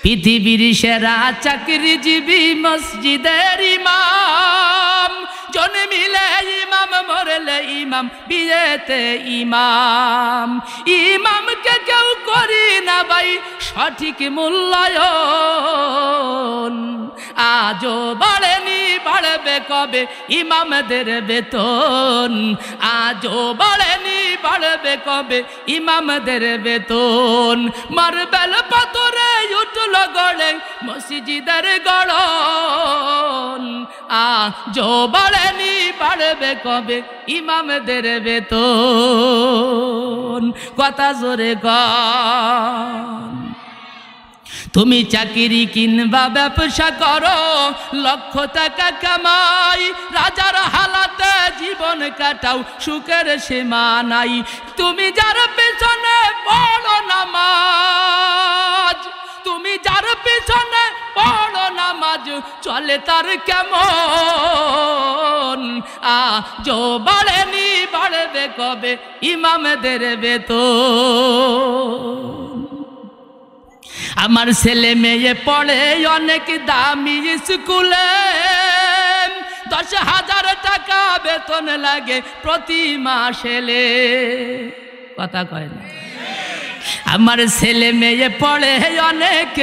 পৃথিবীর সেরা চাকরিজীবী মসজিদের ইমাম, জন্মিলে ইমাম মরলে ইমাম, বিয়েতে ইমাম। ইমামকে কেউ করি না ভাই সঠিক মূল্যায়ন, আজও বাড়েনি বাড়বে কবে ইমামদের বেতন, আজও বাড়েনি বাড়বে কবে ইমামদের বেতন। মার্বেল পাথরে উঠল গড়ে মসজিদের গড়ন, আজও বাড়েনি বাড়বে কবে ইমামদের বেতন। কথা জোরে কন। তুমি চাকরি কিংবা ব্যবসা করো, লক্ষ টাকা কামাই, রাজার হালাতে জীবন কাটাও, সুখের সীমা নাই। তুমি যার পেছনে পড়ো নামাজ, তুমি যার পেছনে পড়ো নামাজ, চলে তার কেমন, আজও বাড়েনি বাড়বে কবে ইমামদের বেতন। আমার ছেলে মেয়ে পড়ে অনেক দামি স্কুলে, 10,000 টাকা বেতন লাগে প্রতি মাসে। কথা কয় না? আমার ছেলে মেয়ে পড়ে অনেক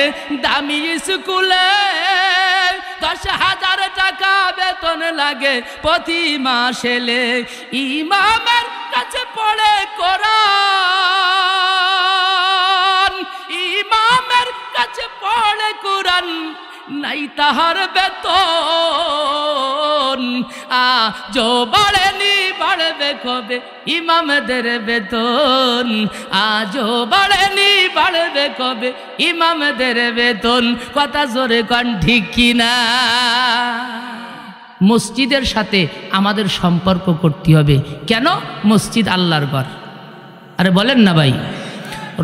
দামি স্কুলে, 10,000 টাকা বেতন লাগে প্রতি মাসে। ইমামের কাছে পড়ে কোরআন, ইমামের কাছে পড়ে কোরআন, নাই তাহার বেতন, আজও বাড়েনি বাড়বে কবে ইমামদের বেতন, আজও বাড়েনি বাড়বে কবে ইমামদের বেতন। কথা জোরে কন ঠিক কিনা? মসজিদের সাথে আমাদের সম্পর্ক করতে হবে। কেন? মসজিদ আল্লাহর ঘর। আরে বলেন না ভাই,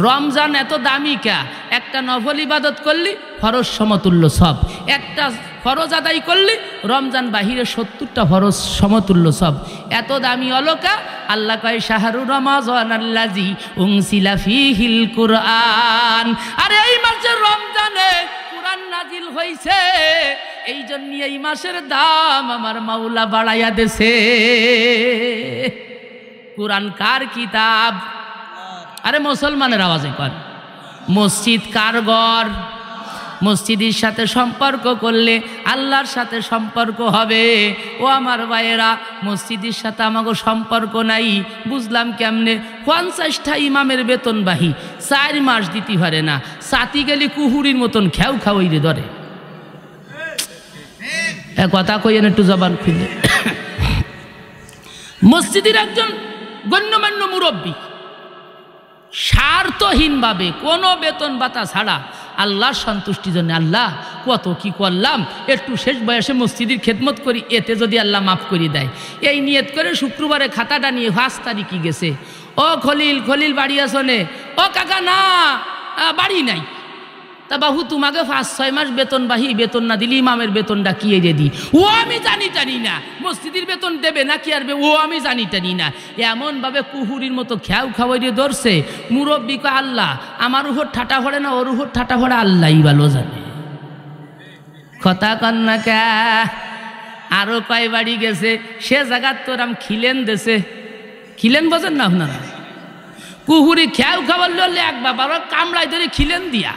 রমজান এত দামি কে? একটা নফল ইবাদত করলি ফরজ সমতুল্য সব, একটা ফরজ আদায় করলি রমজান বাহিরে 70টা ফরজ সমতুল্য সব। এত দামি অলকা? আল্লাহ কয় শাহরু রমাজান আল্লাযী উনজিলা ফীহিল কুরআন। আরে এই মাসে রমজানে কুরআন নাজিল হইছে, এই জন্য এই মাসের দাম আমার মাওলা বাড়াইয়া দেছে। কুরআন কার কিতাব? আরে মুসলমানের আওয়াজে কর। মসজিদ কার ঘর? মসজিদের সাথে সম্পর্ক করলে আল্লাহর সাথে সম্পর্ক হবে। ও আমার ভাইয়েরা, মসজিদের সাথে আমাকে সম্পর্ক নাই, বুঝলাম কেমনে? 50টা ইমামের বেতন বাহি 4 মাস দিতে পারে না, সাথী গেলে কুহুরির মতন খেউ খাওয়াইরে ধরে। কথা কইয়েন একটু জবান খুলে। মসজিদের একজন গণ্যমান্য মুরব্বী স্বার্থহীনভাবে কোনো বেতন ভাতা ছাড়া আল্লাহর সন্তুষ্টির জন্য, আল্লাহ কত কি করলাম, একটু শেষ বয়সে মসজিদের খেদমত করি, এতে যদি আল্লাহ মাফ করে দেয়, এই নিয়ত করে শুক্রবারে খাতাটা নিয়ে 5 তারিখই গেছে। ও খলিল, খলিল বাড়ি আসনে? ও কাকা না, বাড়ি নাই। তা বাবু তোমাকে 5-6 মাস বেতন বাহি, বেতন না দিলি ইমামের বেতনটা কি এনে দি? ও আমি জানি না মসজিদের বেতন দেবে না কি আরবে, ও আমি জানি না। এমনভাবে কুহুরির মতো খেয়াও খাওয়াইয়ে ধরছে। মুরব্বী কয় আল্লাহ আমার উপর ঠাটা ভরে না, ওর উপর ঠাটা ভরে আল্লাহই ভালো জানে। কথা কন না কে? আরো কয় বাড়ি গেছে, সে জায়গার তোর আম খিলেন দেশে। খিলেন বোঝেন না আপনারা? কুহুরি খেয়াও খাবার লড়লে এক বাবার কামড়াই ধরে খিলেন দিয়া।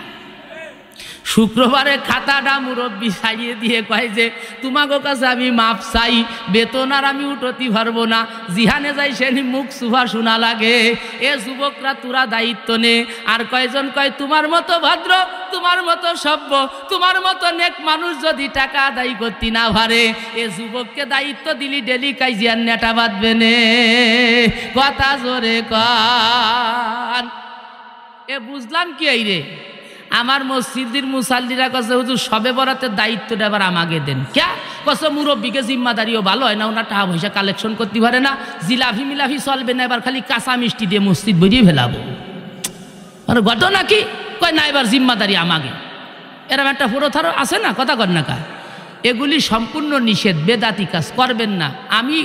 শুক্রবারে খাতাটা মুরব্বী সারিয়ে দিয়ে কয় যে তোমাকে কাছে আমি মাপ চাই, বেতন আর আমি উঠতে পারবো না, জিহানে যাই সেনি মুখ সুভা শোনা লাগে। এ যুবকরা তোরা দায়িত্ব নে। আর কয়জন কয় তোমার মতো ভদ্র, তোমার মতো সভ্য, তোমার মতো নেক মানুষ যদি টাকা আদায় করতে না পারে, এ যুবককে দায়িত্ব দিলি ডেলি কাইজিয়ার নেটা বাঁধবে নে। কথা জোরে কন। এ বুঝলাম কি এই রে? আমার মসজিদের মুসাল্লিরা কাছে হুজুর সবে বরাতের দায়িত্বটা আবার আমাকে দেন। ক্যা কত মুরব্বীকে জিম্মাদারিও ভালো হয় না, ওনার টাকা পয়সা কালেকশন করতে পারে না, জিলাফি মিলাফি চলবে না, এবার খালি কাঁচা মিষ্টি দিয়ে মসজিদ বইয়ে ফেলাবো। আর ঘটনা কি? কয় না এবার জিম্মাদারি আমাকে। এরকম একটা পুরোথারও আছে না? কথা কর না কা? এগুলি সম্পূর্ণ নিষেধ, বেদাতি কাজ করবেন না। আমি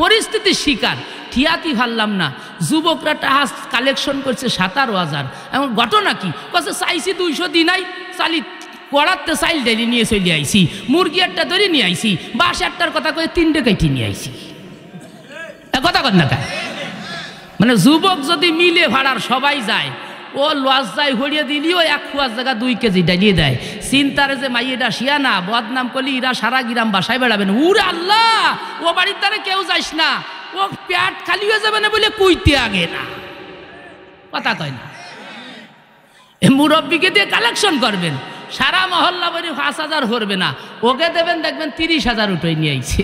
পরিস্থিতির শিকার, ঠিয়াতি পারলাম না। যুবকরা টাকা কালেকশন করছে 17,000। এমন ঘটনা কি? কছে চাইছি 200 দিনাই, চালি কড়াতে চাইল ডাইলি নিয়ে চলে আইছি, মুরগি একটা ধরে নিয়ে আইছি, বাস একটার কথা কয়ে 3টে কেটে নিয়ে আইছি। কথা কর না কায়, মানে যুবক যদি মিলে ভাড়ার সবাই যায়, ও লজ যায় হরিয়ে দিলিও 1 কুয়ার জায়গা 2 কেজি ডালিয়ে দেয়। চিন্তারে যে মাইয়েটা শিয়ানা বদনাম করলি এরা সারা গ্রাম বাসায় বেড়াবেন, উরে আল্লাহ ও বাড়ির দ্বারে কেউ যাইস না, ও পেট খালি হয়ে যাবে না বলে কুইতে আগে না। কথা কয় না, মুরব্বীকে দিয়ে কালেকশন করবেন, সারা মহল্লা বাড়ি 5,000 করবে না, ওকে দেবেন দেখবেন 30,000 উঠে নিয়ে আইছে।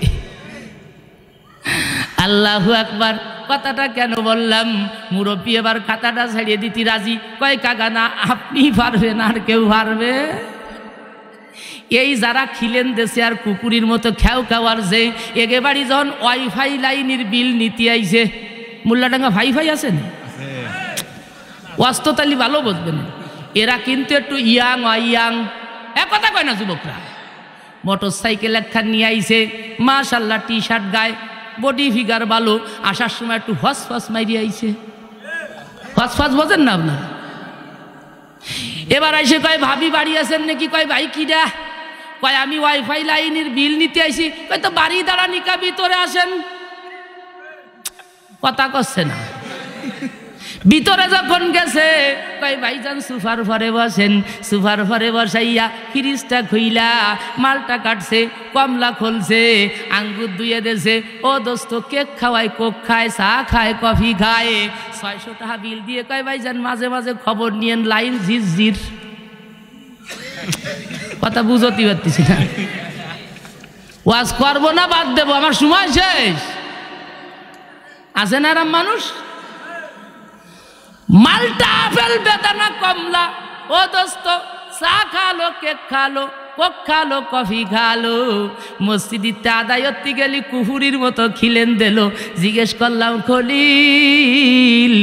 আল্লাহু আকবার। কথাটা কেন বললাম, মুরব্বী এবার খাতাটা ছাড়িয়ে দিতে রাজি, কয় কাকা না আপনি পারবেন আর কেউ পারবে? এই যারা খিলেন দেশে আর কুকুরির মতো খেউ খাওয়ার যে এগে বাড়ি যখন ওয়াইফাই লাইনের বিল নিতে আইছে, মোল্লাডাঙ্গা ভাইফাই আছেন ওয়াস্ততালি ভালো বুঝবেন, এরা কিন্তু একটু ইয়াং কথা কয় না যুবকরা। মোটর সাইকেল একখান নিয়ে আইছে, মাশাল্লাহ টি শার্ট গায়ে, বডি ফিগার ভালো, আসার সময় একটু ফস মাইরি আইছে। ফস বোঝেন না আপনার? এবার আইসে কয় ভাবি বাড়ি আছেন নাকি? কয় ভাই কিরা? কয় আমি ওয়াইফাই লাইনের বিল নিতে আইছি। কয় তো বাড়ি দাঁড়া নিকা ভিতরে আসেন। কথা করছে না। ভিতরে যখন গেছে কয় ভাইজান সুফার ঘরে বসেন, সুফার ঘরে বসাইয়া ফ্রিজটা খুইলা মালটা কাটছে, কমলা খুলছে, আঙ্গুর দুয়ে দেছে, ও দোস্ত কেক খাওয়ায়, কোক খায়, চা খায়, কফি খায়, 600 টাকা বিল দিয়ে কয় ভাইজান মাঝে মাঝে খবর নিয়েন, লাইন ঝিরঝির। কথা বুঝতে পারতেছি না, ওয়াজ করবো না বাদ দেবো, আমার সময় শেষ। আছে না আরাম মানুষ, মালটা আপেল বেদানা কমলা, ও দোস্ত চা খালো, কেক খালো, কোক খালো, কফি খালো, মসজিদিতে আদায়ত্তি গেলি কুহুরির মতো খিলেন দিল। জিজ্ঞেস করলাম খলিল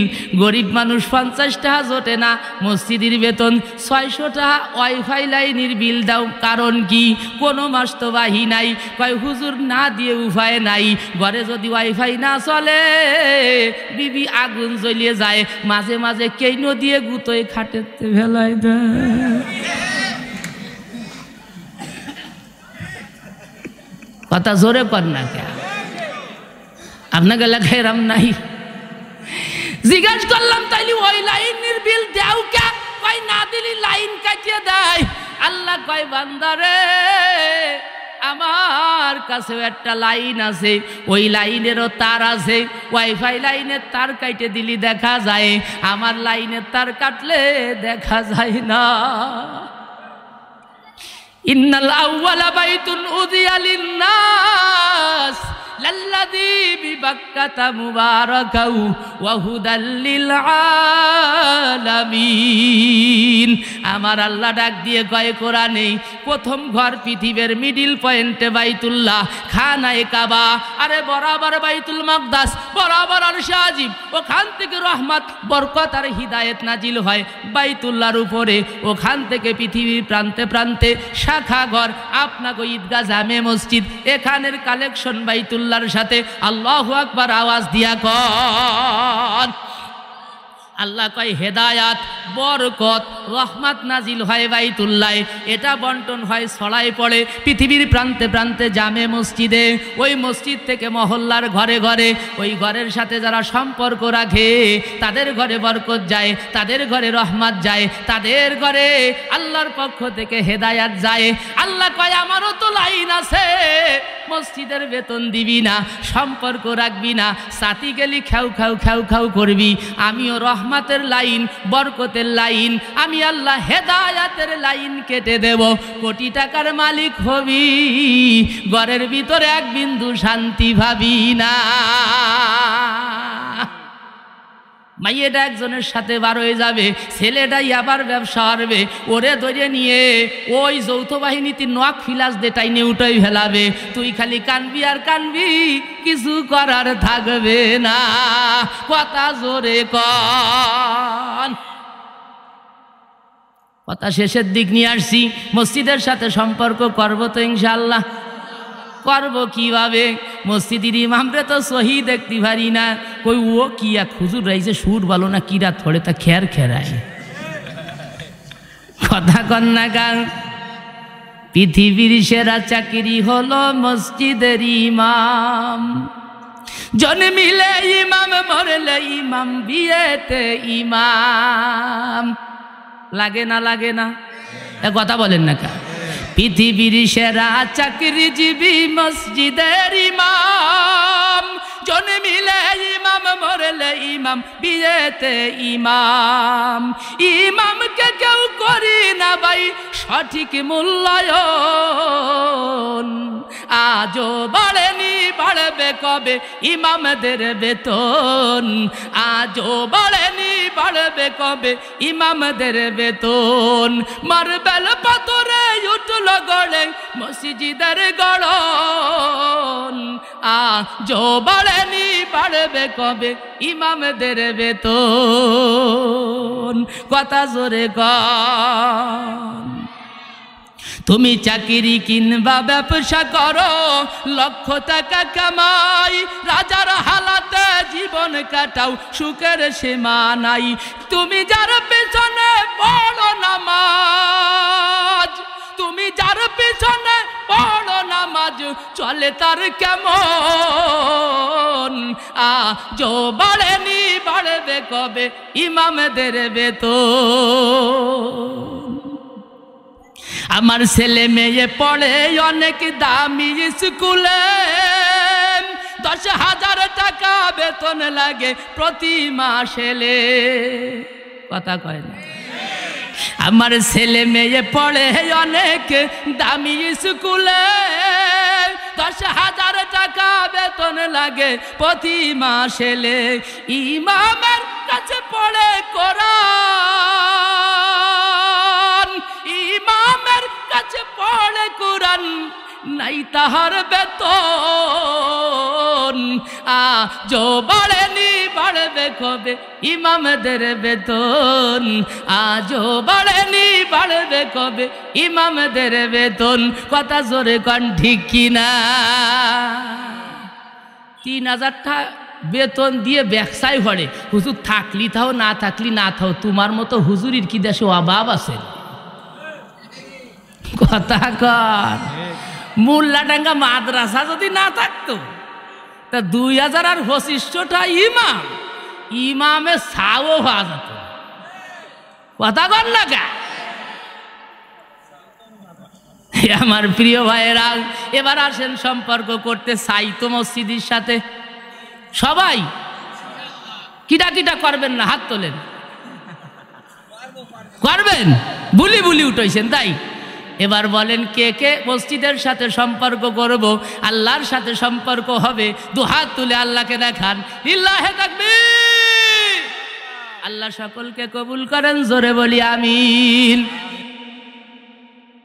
গরিব মানুষ 50 টাকা জোটে না, মসজিদের বেতন 600 টাকা, ওয়াইফাই লাইনের বিল দাও, কারণ কি? কোনো মাস তো বাহি নাই। কয় হুজুর না দিয়ে উপায় নাই, ঘরে যদি ওয়াইফাই না চলে বিবি আগুন জ্বলিয়ে যায়, মাঝে মাঝে কেন দিয়ে গুতোয় খাটেতে ফেলাই দেয়। কথা জোরে কর না কে, আপনাকে এলাকায় এরম নাই? জিজ্ঞাস করলাম তাইলে ওই লাইনের বিল দেও কে? কয় না দিলি লাইন কাটিয়ে দেয়। আল্লাহ কয় বান্দারে আমার কাছেও একটা লাইন আছে, ওই লাইনেরও তার আছে, ওয়াইফাই লাইনের তার কাটে দিলি দেখা যায়, আমার লাইনের তার কাটলে দেখা যায় না। ইন্নাল আউওয়ালা বাইতুন উযিয়া লিন-নাস লাল্লাযী বিবাক্কাতা মুবারাকাউ ওয়া হুদাল লিল আলামিন। আমার আল্লাহ ডাক দিয়ে কয় কোরআনে, প্রথম ঘর পৃথিবীর মিডিল পয়েন্টে বাইতুল্লাহ, খানায়ে কাবা, আরে বরাবর বাইতুল মাকদাস, বরাবর আরশে আজিম, ওখান থেকে রহমত বরকত আর হিদায়েত নাজিল হয় বাইতুল্লাহর উপরে। ওখান থেকে পৃথিবীর প্রান্তে প্রান্তে শাখা ঘর, আপনাকে ঈদগাহ, জামে মসজিদ, এখানের কালেকশন বাইতুল্লাহর সাথে। আল্লাহু আকবার আওয়াজ দিয়া কর। আল্লাহ কয় হেদায়াত, বরকত, রহমত নাজিল হয় বাইতুল্লাহ, এটা বন্টন হয়, ছড়াই পড়ে পৃথিবীর প্রান্তে প্রান্তে জামে মসজিদে। ওই মসজিদ থেকে মহল্লার ঘরে ঘরে, ওই ঘরের সাথে যারা সম্পর্ক রাখে তাদের ঘরে বরকত যায়, তাদের ঘরে রহমত যায়, তাদের ঘরে আল্লাহর পক্ষ থেকে হেদায়াত যায়। আল্লাহ কয় আমারও তো লাইন আছে, মসজিদের বেতন দিবি না, সম্পর্ক রাখবি না, সাথী গেলি খাও খাও খাও খাও করবি, আমিও রহমতের লাইন, বরকতের লাইন, আমি আল্লাহ হেদায়াতের লাইন কেটে দেব, কোটি টাকার মালিক হবি, ঘরের ভিতরে এক বিন্দু শান্তি ভাবি না। মাইয়েটা একজনের সাথে বার হয়ে যাবে, ছেলেটাই আবার ব্যবসা হারবে, ওরে ধরে নিয়ে ওই যৌথ বাহিনীতে নখ ফিলাস দে টাইনে উঠাই ফেলাবে, তুই খালি কানবি আর কানবি, কিছু করার থাকবে না। কথা জোরে কর। কথা শেষের দিক নিয়ে আসছি, মসজিদের সাথে সম্পর্ক করবো তো ইনশাআল্লাহ। করবো কিভাবে? মসজিদের ইমামরে তো সহি দেখতে পারি না, কই ও কি এক হুজুর রাইছে সুর ভালো না কিরা থোড়ে তা খের খেরায়। কথা কন্যা গান। পৃথিবীর সেরা চাকরি হলো মসজিদের ইমাম। জন্মিলে ইমাম, মরলে ইমাম, বিয়েতে ইমাম। লাগে না লাগে না? এ কথা বলেন না কা? পৃথিবীর সেরা চাকরিজীবী মসজিদের ইমাম। জন্মিলে ইমাম, মরলে ইমাম, বিয়েতে ইমাম। ইমামকে কেউ করি না ভাই সঠিক মূল্যায়ন। আজও বাড়েনি, বাড়বে কবে ইমামদের বেতন? আজও বাড়েনি, বাড়বে কবে ইমামদের বেতন? মার্বেল পাথরে উঠল গড়ে মসজিদের গড়ন। আজও বাড়েনি, বাড়বে কবে ইমামদের বেতন? কথা জোরে কর। তুমি চাকরি কিংবা ব্যবসা করো, লক্ষ টাকা কামাই, রাজার হালাতে জীবন কাটাও, সুখের সীমা নাই। তুমি যার পেছনে পড়ো নামাজ, তুমি যার পেছনে পড়ো নামাজ, চলে তার কেমন? আজও বাড়েনি, বাড়বে কবে ইমামদের বেতন? আমার ছেলে মেয়ে পড়ে অনেক দামি স্কুলে, 10,000 টাকা বেতন লাগে প্রতি মাসে। কথা কয় না? আমার ছেলে মেয়ে পড়ে অনেক দামি স্কুলে, 10,000 টাকা বেতন লাগে প্রতি মাসে। ইমামের কাছে পড়ে কোরআন, ইমামের কাছে পড়ে কোরআন, নাই তাহার বেতন। আজও বাড়েনি, বাড়বে কবে ইমামদের বেতন? আজও বাড়েনি, বাড়বে কবে ইমামদের বেতন? কথা জোরে কন ঠিক কিনা? 3,000 টাকা বেতন দিয়ে ব্যবসায় ভরে। হুজুর থাকলি থাও, না থাকলি না থাও, তোমার মতো হুজুরির কি দেশে অভাব আছে? কথা কর। মোল্লাডাঙ্গা মাদ্রাসা যদি না থাকতো তা 2025টা ইমাম, ইমামে ছাও হওয়া যেত। কথা কর না কা? আমার প্রিয় ভাইয়েরা, এবার আসেন সম্পর্ক করতে চাই তো মসজিদের সাথে। সবাই কিটা কিটা করবেন না? হাত তোলেন। করবেন? বুলি বুলি উঠাইছেন তাই? এবার বলেন কে কে মসজিদের সাথে সম্পর্ক করব, আল্লাহর সাথে সম্পর্ক হবে? দুহাত তুলে আল্লাহকে দেখান। লিল্লাহে তাকবীর। আল্লাহ সকলকে কবুল করেন, জোরে বলি আমিন।